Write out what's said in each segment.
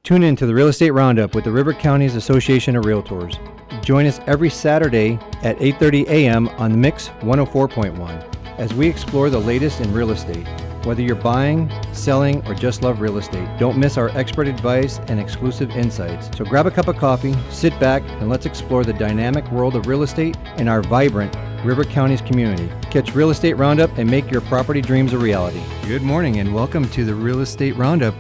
Tune in to the Real Estate Roundup with the River Counties Association of Realtors. Join us every Saturday at 8:30 a.m. on the Mix 104.1 as we explore the latest in real estate. Whether you're buying, selling, or just love real estate, don't miss our expert advice and exclusive insights. So grab a cup of coffee, sit back, and let's explore the dynamic world of real estate in our vibrant River Counties community. Catch Real Estate Roundup and make your property dreams a reality. Good morning and welcome to the Real Estate Roundup,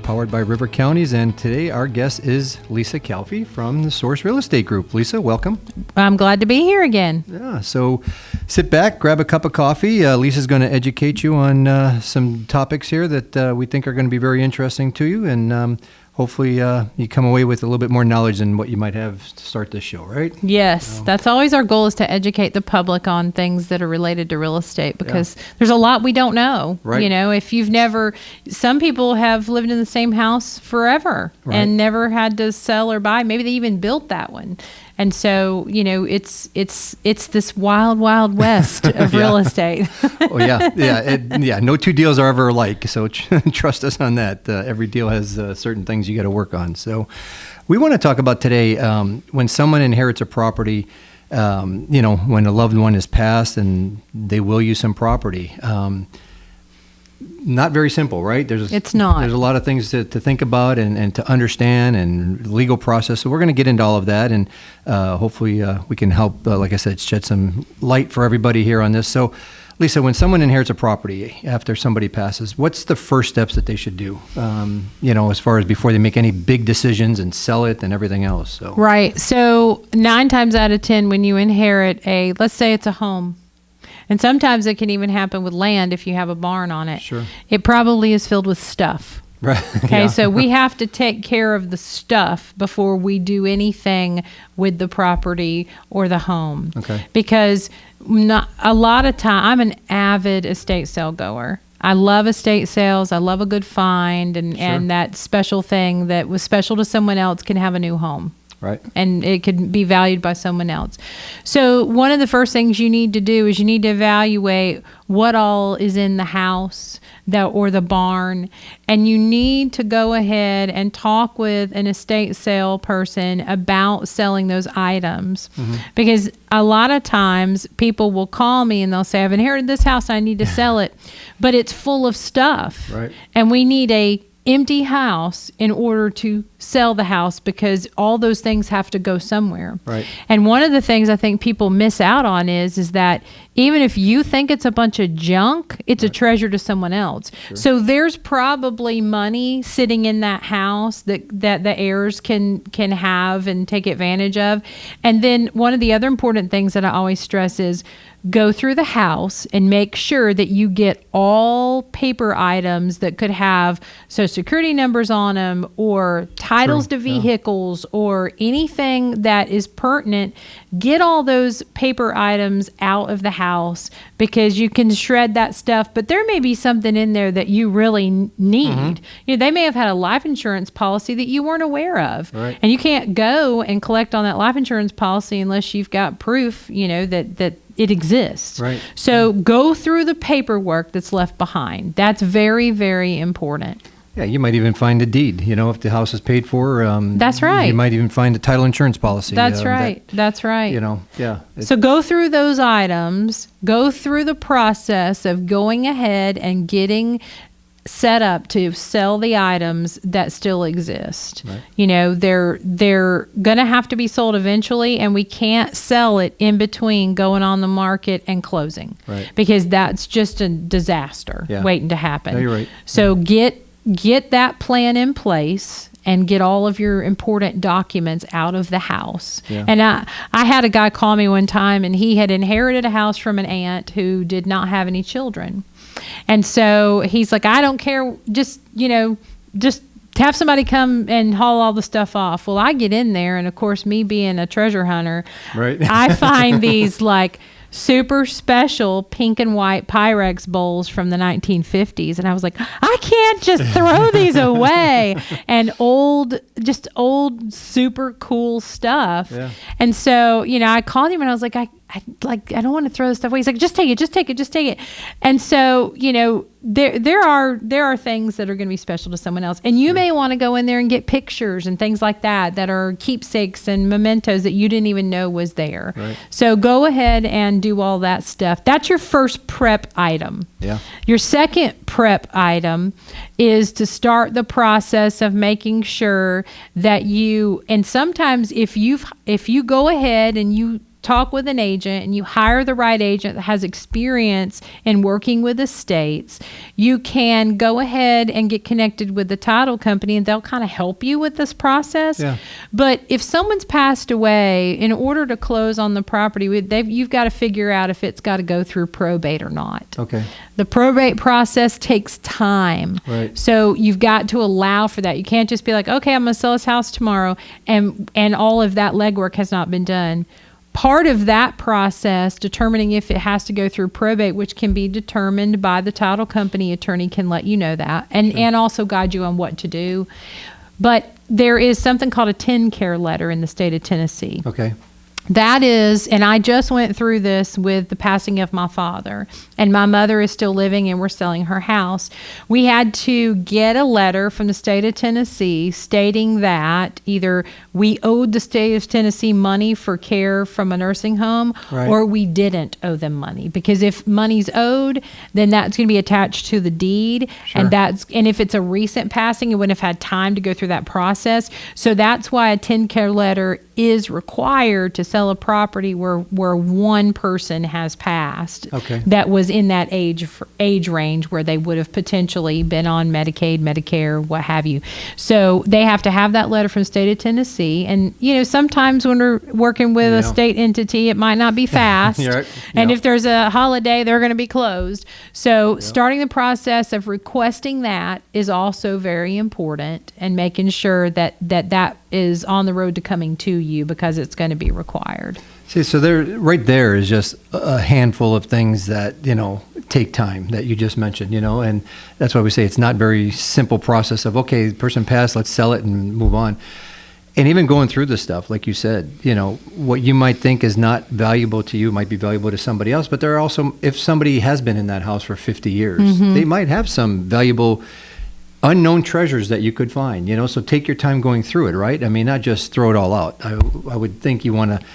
powered by River Counties. And today our guest is Lisa Calfee from the Source Real Estate Group. Lisa, welcome. I'm glad to be here again. Yeah, so sit back, grab a cup of coffee. Lisa's going to educate you on some topics here that we think are going to be very interesting to you. And hopefully you come away with a little bit more knowledge than what you might have to start this show, right? Yes, that's always our goal, is to educate the public on things that are related to real estate, because there's a lot we don't know. Right. You know, if you've never, some people have lived in the same house forever and never had to sell or buy. Maybe they even built that one. And so, you know, it's this wild, wild west of real estate. Oh, yeah. No two deals are ever alike. So trust us on that. Every deal has certain things you got to work on. So we want to talk about today when someone inherits a property, when a loved one is passed and they will use some property. Not very simple, right? It's not. There's a lot of things to think about and to understand, and legal process. So we're going to get into all of that, and hopefully we can help, like I said, shed some light for everybody here on this. So, Lisa, when someone inherits a property after somebody passes, what's the first steps that they should do, as far as before they make any big decisions and sell it and everything else? So. Right. So 9 times out of 10, when you inherit let's say it's a home, and sometimes it can even happen with land if you have a barn on it. Sure. It probably is filled with stuff. Right. Okay, Yeah. So we have to take care of the stuff before we do anything with the property or the home. Okay. Because a lot of time, I'm an avid estate sale goer. I love estate sales. I love a good find, and that special thing that was special to someone else can have a new home. Right. And it could be valued by someone else. So one of the first things you need to do is you need to evaluate what all is in the house or the barn. And you need to go ahead and talk with an estate sale person about selling those items. Mm-hmm. Because a lot of times people will call me and they'll say, I've inherited this house, I need to sell it. But it's full of stuff. Right. And we need a empty house in order to sell the house, because all those things have to go somewhere. Right. And one of the things I think people miss out on is that even if you think it's a bunch of junk, it's a treasure to someone else. Sure. So there's probably money sitting in that house that the heirs can have and take advantage of. And then one of the other important things that I always stress is go through the house and make sure that you get all paper items that could have Social Security numbers on them, or titles to vehicles, or anything that is pertinent. Get all those paper items out of the house, because you can shred that stuff, but there may be something in there that you really need. Mm-hmm. They may have had a life insurance policy that you weren't aware of. Right. And you can't go and collect on that life insurance policy unless you've got proof, that it exists. Right. So go through the paperwork that's left behind. That's very, very important. Yeah, you might even find a deed, if the house is paid for. That's right. You might even find a title insurance policy. That's right. That's right. Yeah. So go through those items, go through the process of going ahead and getting set up to sell the items that still exist. Right. They're going to have to be sold eventually, and we can't sell it in between going on the market and closing. Right. Because that's just a disaster waiting to happen. No, you're right. So get that plan in place and get all of your important documents out of the house. Yeah. And I had a guy call me one time, and he had inherited a house from an aunt who did not have any children. And so he's like, I don't care, just have somebody come and haul all the stuff off. Well, I get in there, and of course, me being a treasure hunter, right. I find these super special pink and white Pyrex bowls from the 1950s. And I was like, I can't just throw these away. And old, super cool stuff. Yeah. And so, I called him and I was like, I don't want to throw this stuff away. He's like, just take it. And so, there are things that are going to be special to someone else. And you may want to go in there and get pictures and things like that are keepsakes and mementos that you didn't even know was there. Right. So go ahead and do all that stuff. That's your first prep item. Yeah. Your second prep item is to start the process of making sure that and sometimes if you go ahead and you talk with an agent and you hire the right agent that has experience in working with estates, you can go ahead and get connected with the title company and they'll kind of help you with this process. Yeah. But if someone's passed away, in order to close on the property, you've got to figure out if it's got to go through probate or not. Okay. The probate process takes time. Right. So you've got to allow for that. You can't just be like, okay, I'm going to sell this house tomorrow and all of that legwork has not been done. Part of that process, determining if it has to go through probate, which can be determined by the title company attorney, can let you know that and also guide you on what to do. But there is something called a 10-care letter in the state of Tennessee. Okay. That is, and I just went through this with the passing of my father, and my mother is still living and we're selling her house. We had to get a letter from the state of Tennessee stating that either we owed the state of Tennessee money for care from a nursing home, right, or we didn't owe them money. Because if money's owed, then that's going to be attached to the deed. Sure. And if it's a recent passing, it wouldn't have had time to go through that process. So that's why a 10-care letter is required to sell a property where one person has passed, okay, that was in that age range where they would have potentially been on Medicaid, Medicare, what have you. So they have to have that letter from the state of Tennessee. And, sometimes when we're working with a state entity, it might not be fast. Right. And if there's a holiday, they're going to be closed. So starting the process of requesting that is also very important, and making sure that is on the road to coming to you, because it's going to be required. See, so there is just a handful of things that, take time that you just mentioned, and that's why we say it's not very simple process of, okay, the person passed, let's sell it and move on. And even going through this stuff, like you said, what you might think is not valuable to you might be valuable to somebody else. But there are also, if somebody has been in that house for 50 years, mm-hmm, they might have some valuable unknown treasures that you could find, so take your time going through it, right? I mean, not just throw it all out. I would think you want to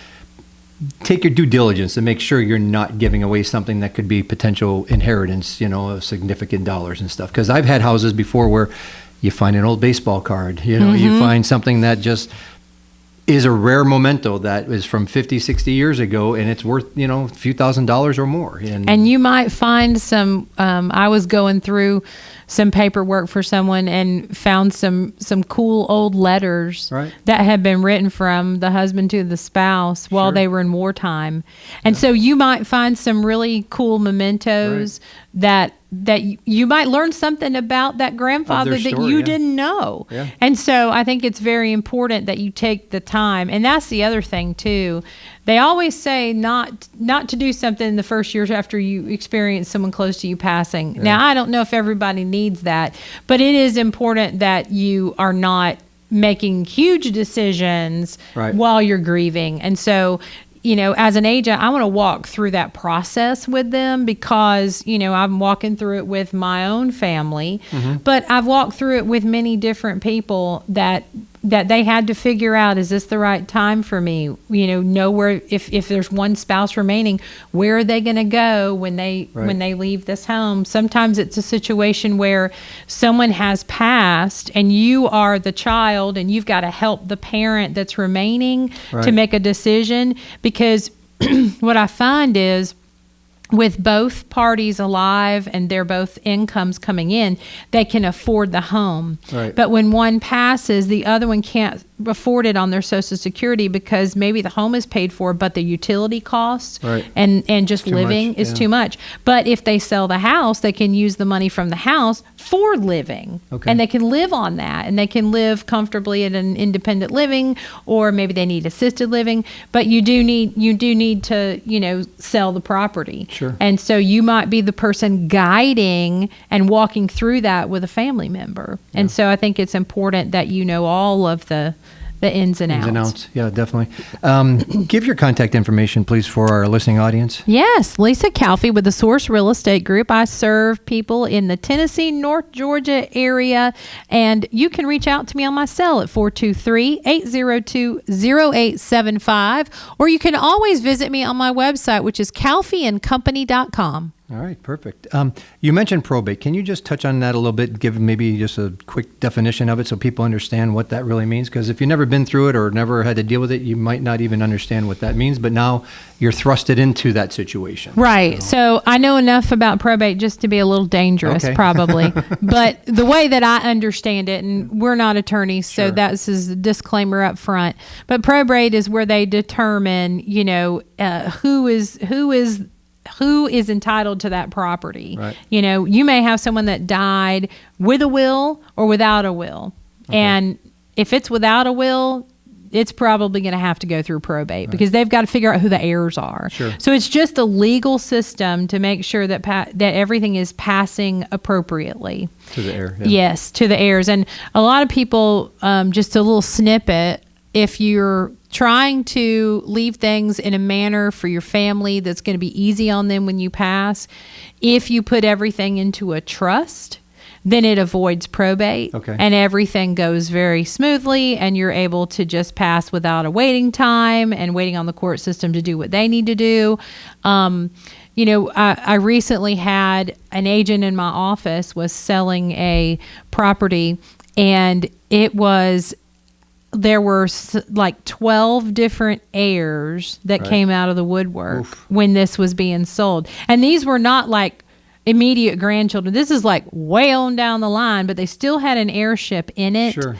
take your due diligence and make sure you're not giving away something that could be potential inheritance, of significant dollars and stuff. Because I've had houses before where you find an old baseball card, mm-hmm, you find something that just is a rare memento that is from 50, 60 years ago, and it's worth, a few $1,000s or more. And you might find some, I was going through some paperwork for someone and found some cool old letters, right, that had been written from the husband to the spouse while they were in wartime. And so you might find some really cool mementos, right, that you might learn something about that grandfather that you didn't know. Yeah. And so I think it's very important that you take the time. And that's the other thing too. They always say not to do something in the first years after you experience someone close to you passing. Yeah. Now, I don't know if everybody needs that, but it is important that you are not making huge decisions, right, while you're grieving. And so, as an agent, I want to walk through that process with them, because, I'm walking through it with my own family, mm-hmm, but I've walked through it with many different people that they had to figure out, is this the right time for me? Know where, if there's one spouse remaining, where are they going to go when they leave this home? Sometimes it's a situation where someone has passed and you are the child and you've got to help the parent that's remaining, right, to make a decision. Because what I find is, with both parties alive and their both incomes coming in, they can afford the home. Right. But when one passes, the other one can't afford it on their Social Security, because maybe the home is paid for, but the utility costs, right, and just living is too much. But if they sell the house, they can use the money from the house for living, okay, and they can live on that, and they can live comfortably in an independent living, or maybe they need assisted living. But you do need to sell the property. Sure. And so you might be the person guiding and walking through that with a family member. Yeah. And so I think it's important that all of the the ins and outs. Yeah, definitely. Give your contact information, please, for our listening audience. Yes, Lisa Calfee with the Source Real Estate Group. I serve people in the Tennessee, North Georgia area, and you can reach out to me on my cell at 423-802-0875, or you can always visit me on my website, which is calfeeandcompany.com. All right, perfect. You mentioned probate. Can you just touch on that a little bit, give maybe just a quick definition of it so people understand what that really means? Because if you've never been through it or never had to deal with it, you might not even understand what that means. But now you're thrusted into that situation. Right. So I know enough about probate just to be a little dangerous, Okay. probably. But the way that I understand it, and we're not attorneys, so Sure. that's a disclaimer up front. But probate is where they determine, who is entitled to that property. Right. You may have someone that died with a will or without a will. Okay. And if it's without a will, it's probably going to have to go through probate because they've got to figure out who the heirs are. Sure. So it's just a legal system to make sure that that everything is passing appropriately. To the heir. Yeah. Yes, to the heirs. And a lot of people, just a little snippet, if you're trying to leave things in a manner for your family that's going to be easy on them when you pass, if you put everything into a trust, then it avoids probate. Okay. And everything goes very smoothly, and you're able to just pass without a waiting time and waiting on the court system to do what they need to do. I recently had an agent in my office was selling a property, and there were like 12 different heirs that Right. came out of the woodwork Oof. when this was being sold. And these were not like immediate grandchildren. This is like way on down the line, but they still had an heirship in it. Sure.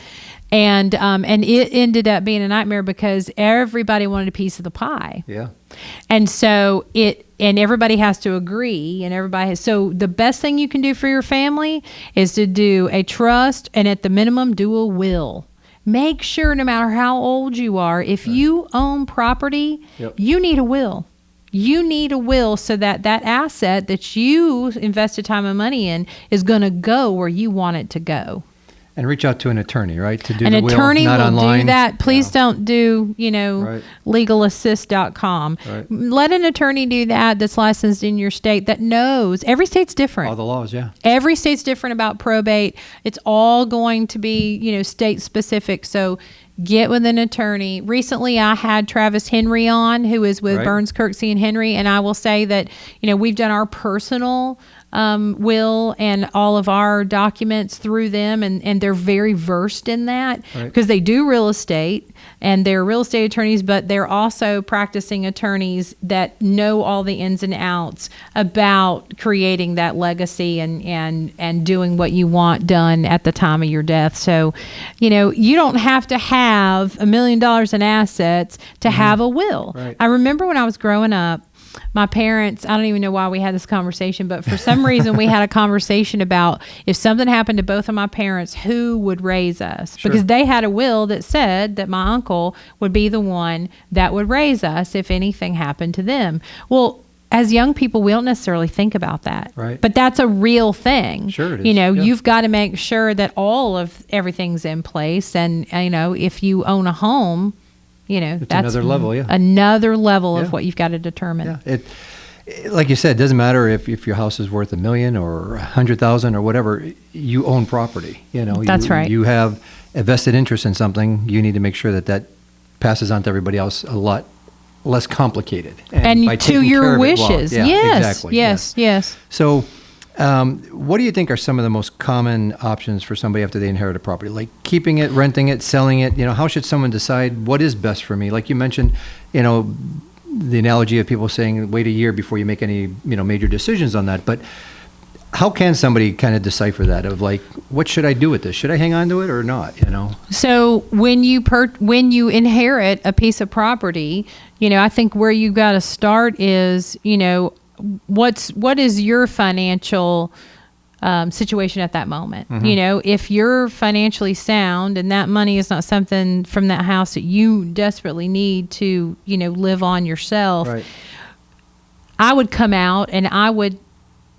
And it ended up being a nightmare because everybody wanted a piece of the pie. Yeah. And so everybody has to agree, and so the best thing you can do for your family is to do a trust, and at the minimum, do a will. Make sure, no matter how old you are, if you own property, Yep. you need a will. You need a will so that asset that you invested time and money in is going to go where you want it to go. And reach out to an attorney, right? To do An the will, attorney not will online. do that. Please don't do, Right. legalassist.com. Right. Let an attorney do that that's licensed in your state that knows. Every state's different. All the laws, yeah. Every state's different about probate. It's all going to be, state specific. So get with an attorney. Recently, I had Travis Henry on, who is with Right. Burns, Kirksey, and Henry. And I will say that, we've done our personal will and all of our documents through them. And they're very versed in that Right. because they do real estate and they're real estate attorneys, but they're also practicing attorneys that know all the ins and outs about creating that legacy and doing what you want done at the time of your death. So, you don't have to have $1 million in assets to have a will. Right. I remember when I was growing up, my parents, I don't even know why we had this conversation, but for some reason we had a conversation about if something happened to both of my parents, who would raise us? Sure. Because they had a will that said that my uncle would be the one that would raise us if anything happened to them. Well, as young people, we don't necessarily think about that. Right. But that's a real thing. Sure it is. Yeah. You've got to make sure that all of everything's in place. And, if you own a home, It's that's another level, yeah. another level Yeah. of what you've got to determine. Yeah, like you said, it doesn't matter if your house is worth $1 million or $100,000 or whatever. You own property. That's right. You have a vested interest in something. You need to make sure that passes on to everybody else a lot less complicated. And by to taking your care of it well. wishes. Yeah, Yes. exactly. Yes. Yeah. Yes. So, what do you think are some of the most common options for somebody after they inherit a property? Like keeping it, renting it, selling it? How should someone decide what is best for me? Like you mentioned, the analogy of people saying wait a year before you make any, major decisions on that. But how can somebody kind of decipher that of like, what should I do with this? Should I hang on to it or not? So when you inherit a piece of property, I think where you got to start is, what is your financial situation at that moment? Mm-hmm. If you're financially sound and that money is not something from that house that you desperately need to, live on yourself, Right. I would come out and I would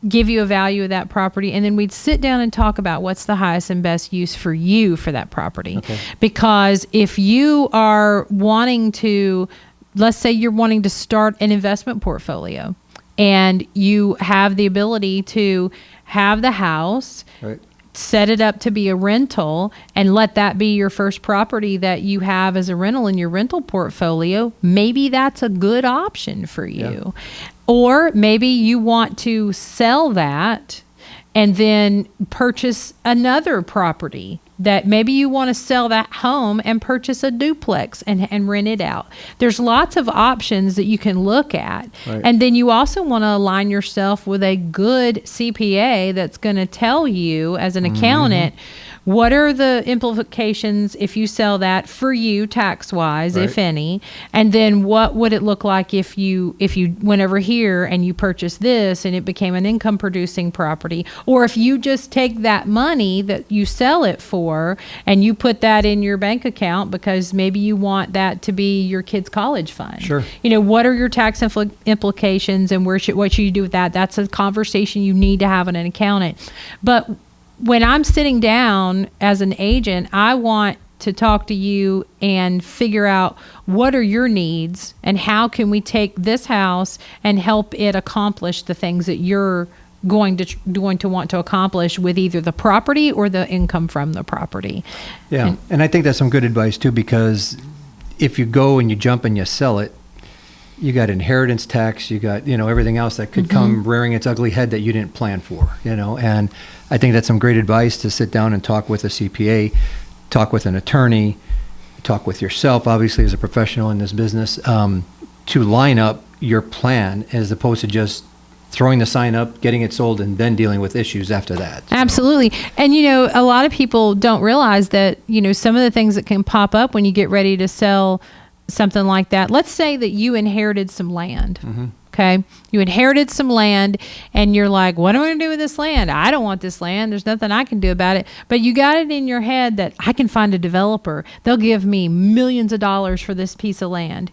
give you a value of that property, and then we'd sit down and talk about what's the highest and best use for you for that property. Okay. Because if you are wanting to, let's say you're wanting to start an investment portfolio, and you have the ability to have the house, Right. set it up to be a rental, and let that be your first property that you have as a rental in your rental portfolio, maybe that's a good option for you. Or maybe you want to sell that and then purchase another property that maybe you want to sell that home and purchase a duplex and rent it out. There's lots of options that you can look at. Right. And then you also want to align yourself with a good CPA that's going to tell you as an accountant, what are the implications if you sell that for you tax-wise, Right. if any? And then what would it look like if you went over here and you purchased this and it became an income-producing property? Or if you just take that money that you sell it for and you put that in your bank account because maybe you want that to be your kid's college fund. Sure. You know, what are your tax implications and what should you do with that? That's a conversation you need to have with an accountant. But when I'm sitting down as an agent, I want to talk to you and figure out what are your needs and how can we take this house and help it accomplish the things that you're going to want to accomplish with either the property or the income from the property. Yeah. And I think that's some good advice too, because if you go and you jump and you sell it, you got inheritance tax, you got, everything else that could come rearing its ugly head that you didn't plan for, and I think that's some great advice to sit down and talk with a CPA, talk with an attorney, talk with yourself, obviously, as a professional in this business, to line up your plan as opposed to just throwing the sign up, getting it sold, and then dealing with issues after that. So. Absolutely. And, a lot of people don't realize that, some of the things that can pop up when you get ready to sell something like that. Let's say that you inherited some land. Okay. You inherited some land and you're like, what am I going to do with this land? I don't want this land. There's nothing I can do about it. But you got it in your head that I can find a developer. They'll give me millions of dollars for this piece of land.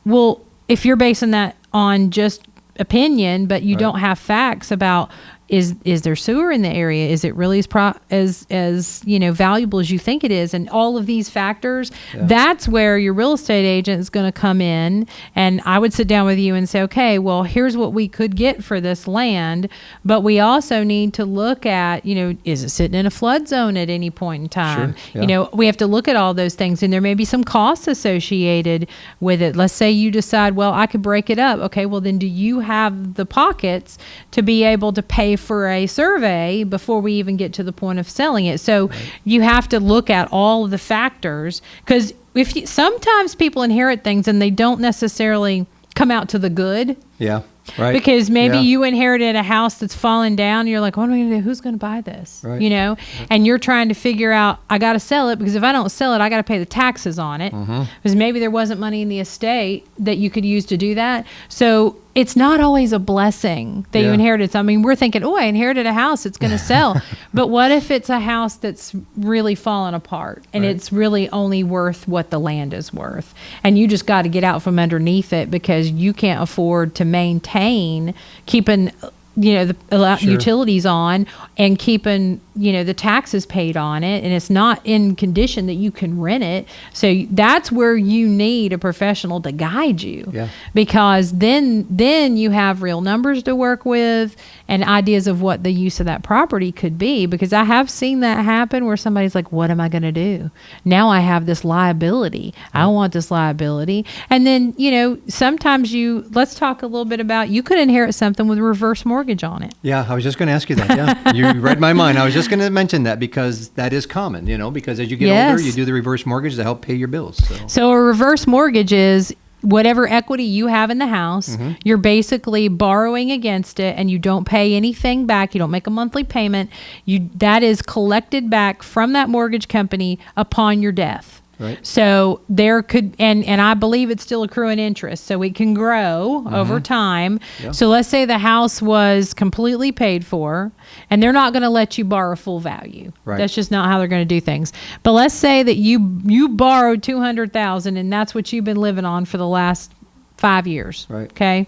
Well, if you're basing that on just opinion, but you don't have facts about is there sewer in the area? Is it really as valuable as you think it is? And all of these factors, that's where your real estate agent is going to come in. And I would sit down with you and say, okay, well, here's what we could get for this land. But we also need to look at, is it sitting in a flood zone at any point in time? Sure. Yeah. We have to look at all those things. And there may be some costs associated with it. Let's say you decide, well, I could break it up. Okay, well, then do you have the pockets to be able to pay for a survey before we even get to the point of selling it? So you have to look at all of the factors, because sometimes people inherit things and they don't necessarily come out to the good. Yeah. Right. Because maybe you inherited a house that's fallen down. And you're like, what am I going to do? Who's going to buy this? Right. And you're trying to figure out, I got to sell it because if I don't sell it, I got to pay the taxes on it. Because maybe there wasn't money in the estate that you could use to do that. So it's not always a blessing that you inherited something. I mean, we're thinking, I inherited a house, it's going to sell. But what if it's a house that's really fallen apart and it's really only worth what the land is worth? And you just got to get out from underneath it because you can't afford to maintain keeping the utilities on and keeping the taxes paid on it, and it's not in condition that you can rent it. So that's where you need a professional to guide you, because then you have real numbers to work with and ideas of what the use of that property could be. Because I have seen that happen where somebody's like, what am I going to do? Now I have this liability. I don't want this liability. And then, sometimes let's talk a little bit about, you could inherit something with reverse mortgage on it. Yeah, I was just going to ask you that. Yeah, you read my mind. I was just going to mention that because that is common, because as you get older, you do the reverse mortgage to help pay your bills. So a reverse mortgage is whatever equity you have in the house, you're basically borrowing against it, and you don't pay anything back. You don't make a monthly payment. That is collected back from that mortgage company upon your death. Right. So there could, and I believe it's still accruing interest, so it can grow over time. Yeah. So let's say the house was completely paid for, and they're not going to let you borrow full value. Right. That's just not how they're going to do things. But let's say that you borrowed $200,000, and that's what you've been living on for the last 5 years. Right. Okay.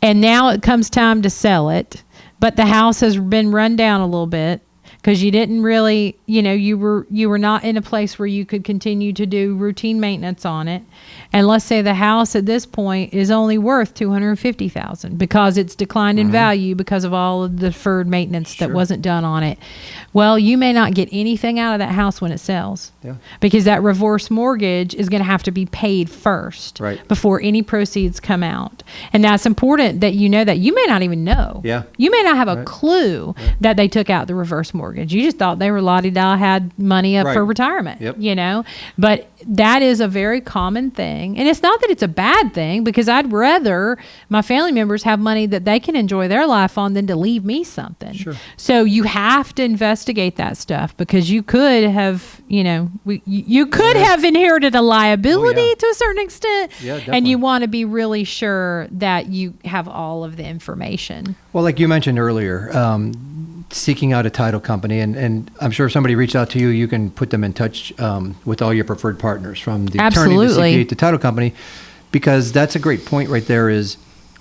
And now it comes time to sell it. but the house has been run down a little bit because you didn't really, you were not in a place where you could continue to do routine maintenance on it. And let's say the house at this point is only worth $250,000 because it's declined in value because of all of the deferred maintenance that wasn't done on it. Well, you may not get anything out of that house when it sells, because that reverse mortgage is going to have to be paid first before any proceeds come out. And that's important that you know that. You may not even know. Yeah. You may not have a clue that they took out the reverse mortgage. You just thought they were la-di-da, had money up for retirement, But that is a very common thing. And it's not that it's a bad thing, because I'd rather my family members have money that they can enjoy their life on than to leave me something. Sure. So you have to investigate that stuff, because you could have, you could have inherited a liability to a certain extent. Yeah, definitely. And you want to be really sure that you have all of the information. Well, like you mentioned earlier, seeking out a title company, and I'm sure if somebody reached out to you, you can put them in touch with all your preferred partners, from the attorney to CPA to title company, because that's a great point right there, is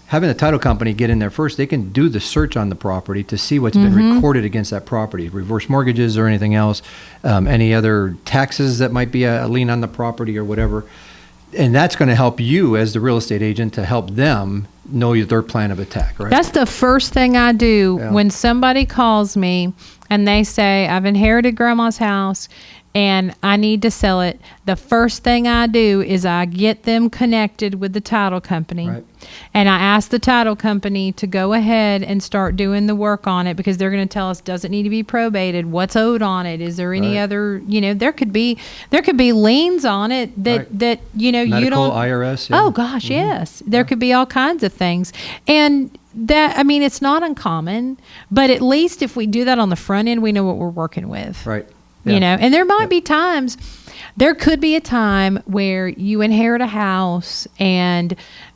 having the title company get in there first. They can do the search on the property to see what's been recorded against that property, reverse mortgages or anything else, any other taxes that might be a lien on the property or whatever. And that's going to help you as the real estate agent to help them know their plan of attack, right? That's the first thing I do when somebody calls me and they say, I've inherited grandma's house and I need to sell it. The first thing I do is I get them connected with the title company. Right. And I ask the title company to go ahead and start doing the work on it, because they're going to tell us, does it need to be probated? What's owed on it? Is there any other, there could be liens on it that Medical, you don't. IRS. Oh gosh, yes. There could be all kinds of things. And that, it's not uncommon, but at least if we do that on the front end, we know what we're working with. Right. And there might be times, there could be a time where you inherit a house and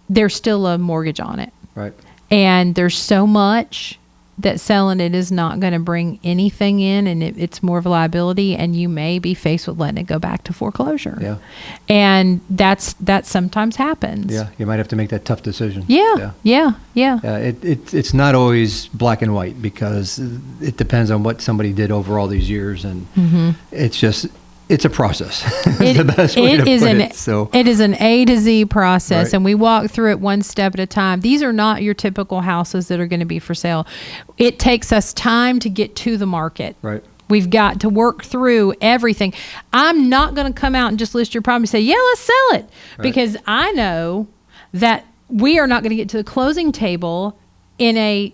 there's still a mortgage on it. Right. And there's so much that selling it is not going to bring anything in, and it's more of a liability, and you may be faced with letting it go back to foreclosure. Yeah. And that sometimes happens. Yeah. You might have to make that tough decision. Yeah. It's not always black and white, because it depends on what somebody did over all these years, and it's a process. The best way to put it. So it is an A to Z process, Right. and we walk through it one step at a time. These are not your typical houses that are going to be for sale. It takes us time to get to the market. Right. We've got to work through everything. I'm not going to come out and just list your property and say, yeah, let's sell it. Right. Because I know that we are not going to get to the closing table in a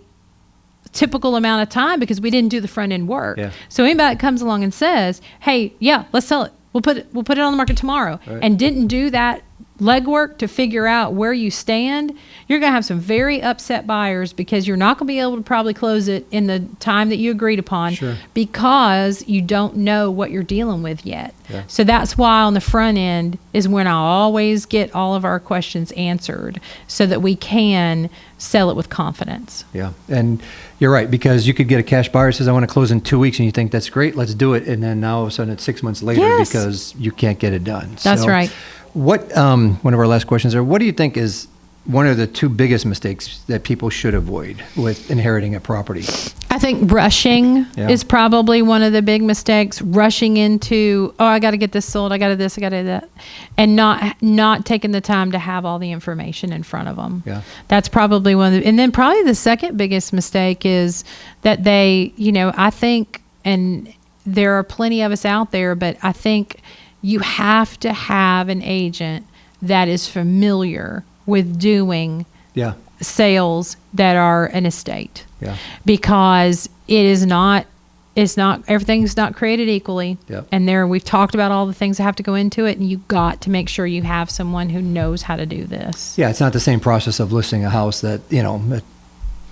typical amount of time, because we didn't do the front end work. Yeah. So anybody that comes along and says, hey, yeah, let's sell it. We'll put it on the market tomorrow, Right. and didn't do that legwork to figure out where you stand, you're going to have some very upset buyers, because you're not going to be able to probably close it in the time that you agreed upon, Sure. because you don't know what you're dealing with yet. Yeah. So that's why on the front end is when I always get all of our questions answered, so that we can sell it with confidence. Yeah. And you're right, because you could get a cash buyer who says, I want to close in 2 weeks, and you think, that's great, let's do it. And then now all of a sudden it's 6 months later, Yes. because you can't get it done. That's right. What, one of our last questions are, what do you think is one of the two biggest mistakes that people should avoid with inheriting a property? I think rushing is probably one of the big mistakes. Rushing into, I got to get this sold, I got to this, I got to that, and not taking the time to have all the information in front of them. Yeah. That's probably one of the, and then probably the second biggest mistake is that they, I think, and there are plenty of us out there, but I think you have to have an agent that is familiar with doing sales that are an estate. Yeah. Because it's not everything's not created equally. Yep. And we've talked about all the things that have to go into it, and you got to make sure you have someone who knows how to do this. Yeah, it's not the same process of listing a house that, a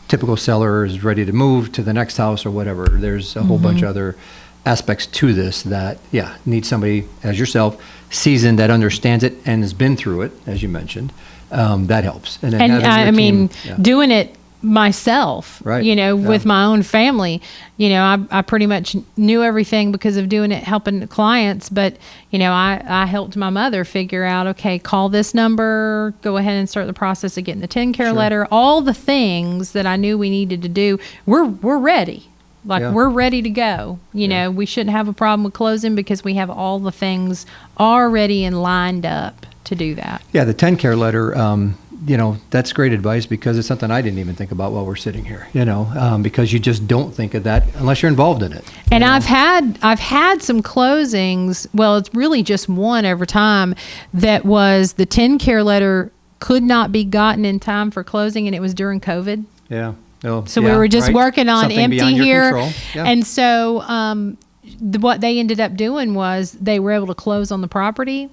typical seller is ready to move to the next house or whatever. There's a whole bunch of other aspects to this that, need somebody as yourself, seasoned, that understands it and has been through it, as you mentioned. That helps. And then And doing it myself, Right. with my own family. I pretty much knew everything because of doing it, helping clients. But, I helped my mother figure out, okay, call this number, go ahead and start the process of getting the 10-care letter, all the things that I knew we needed to do. We're ready. We're ready to go. We shouldn't have a problem with closing because we have all the things already and lined up to do that. Yeah, the 10-care letter, that's great advice because it's something I didn't even think about while we're sitting here, because you just don't think of that unless you're involved in it. And I've had some closings. Well, it's really just one over time that was the 10-care letter could not be gotten in time for closing, and it was during COVID. Yeah. So we were just working on Something empty beyond your here. control. Yeah. And so what they ended up doing was they were able to close on the property,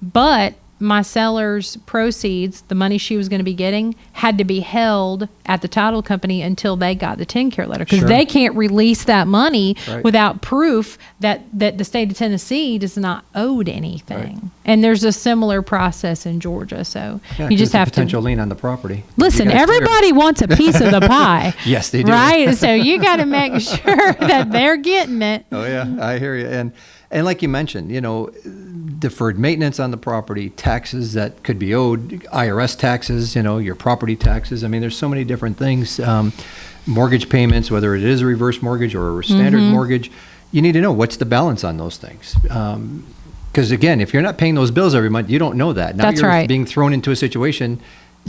but my seller's proceeds, the money she was going to be getting, had to be held at the title company until they got the 10-care letter, because they can't release that money without proof that the state of Tennessee does not owed anything. Right. And there's a similar process in Georgia. So you just have potential lien on the property. Listen, everybody wants a piece of the pie. Yes, they do. Right? So you got to make sure that they're getting it. Oh, yeah. I hear you. And like you mentioned, deferred maintenance on the property, taxes that could be owed, IRS taxes, your property taxes. I mean, there's so many different things. Mortgage payments, whether it is a reverse mortgage or a standard mortgage, you need to know what's the balance on those things. Because again, if you're not paying those bills every month, you don't know that. Now you're being thrown into a situation,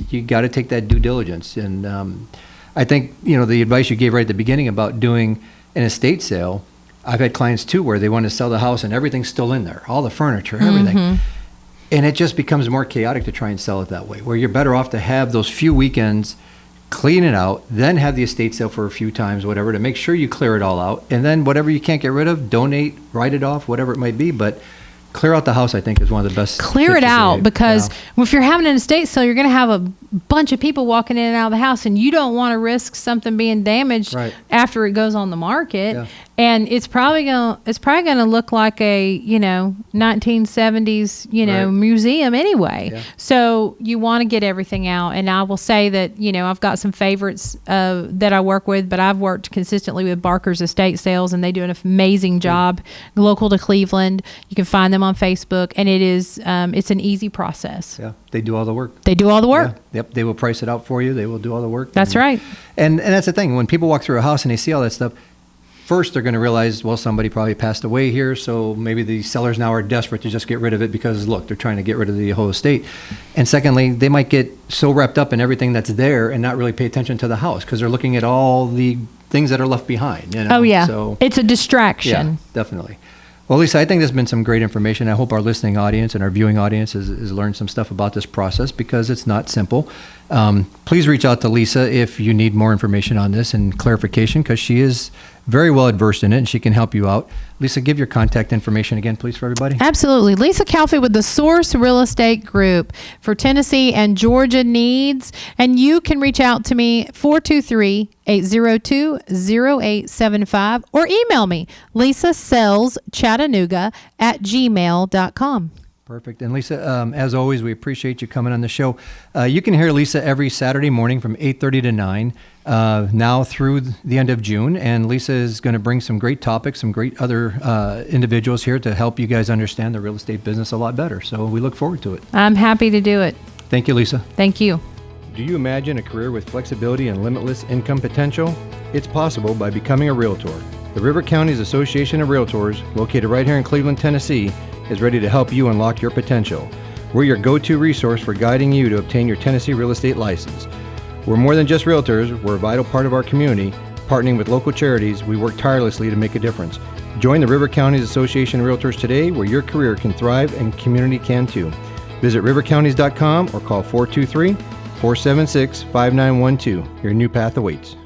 you got to take that due diligence. And I think, the advice you gave right at the beginning about doing an estate sale, I've had clients too where they want to sell the house and everything's still in there, all the furniture, everything. And it just becomes more chaotic to try and sell it that way, where you're better off to have those few weekends, clean it out, then have the estate sale for a few times, whatever, to make sure you clear it all out. And then whatever you can't get rid of, donate, write it off, whatever it might be. But clear out the house, I think, is one of the best. Clear it out, because if you're having an estate sale, you're going to have a bunch of people walking in and out of the house, and you don't want to risk something being damaged after it goes on the market. Yeah. And it's probably gonna look like a 1970s museum anyway. Yeah. So you want to get everything out. And I will say that I've got some favorites that I work with, but I've worked consistently with Barker's Estate Sales, and they do an amazing job. Local to Cleveland, you can find them on Facebook, and it's an easy process. Yeah, they do all the work. They do all the work. Yeah. Yep, they will price it out for you. They will do all the work. That's right. And that's the thing. When people walk through a house and they see all that stuff, first, they're going to realize, well, somebody probably passed away here, so maybe the sellers now are desperate to just get rid of it because, look, they're trying to get rid of the whole estate. And secondly, they might get so wrapped up in everything that's there and not really pay attention to the house because they're looking at all the things that are left behind. Oh, yeah. So, it's a distraction. Yeah, definitely. Well, Lisa, I think there's been some great information. I hope our listening audience and our viewing audience has learned some stuff about this process because it's not simple. Please reach out to Lisa if you need more information on this and clarification, because she is very well adversed in it and she can help you out. Lisa, give your contact information again, please, for everybody. Absolutely. Lisa Calfee with the Source Real Estate Group for Tennessee and Georgia needs. And you can reach out to me, 423-802-0875, or email me, lisasellschattanooga@gmail.com. Perfect. And Lisa, as always, we appreciate you coming on the show. You can hear Lisa every Saturday morning from 8:30 to 9, now through the end of June. And Lisa is going to bring some great topics, some great other individuals here to help you guys understand the real estate business a lot better. So we look forward to it. I'm happy to do it. Thank you, Lisa. Thank you. Do you imagine a career with flexibility and limitless income potential? It's possible by becoming a Realtor. The River Counties Association of Realtors, located right here in Cleveland, Tennessee, is ready to help you unlock your potential. We're your go-to resource for guiding you to obtain your Tennessee real estate license. We're more than just realtors. We're a vital part of our community. Partnering with local charities, we work tirelessly to make a difference. Join the River Counties Association of Realtors today, where your career can thrive and community can too. Visit rivercounties.com or call 423-476-5912. Your new path awaits.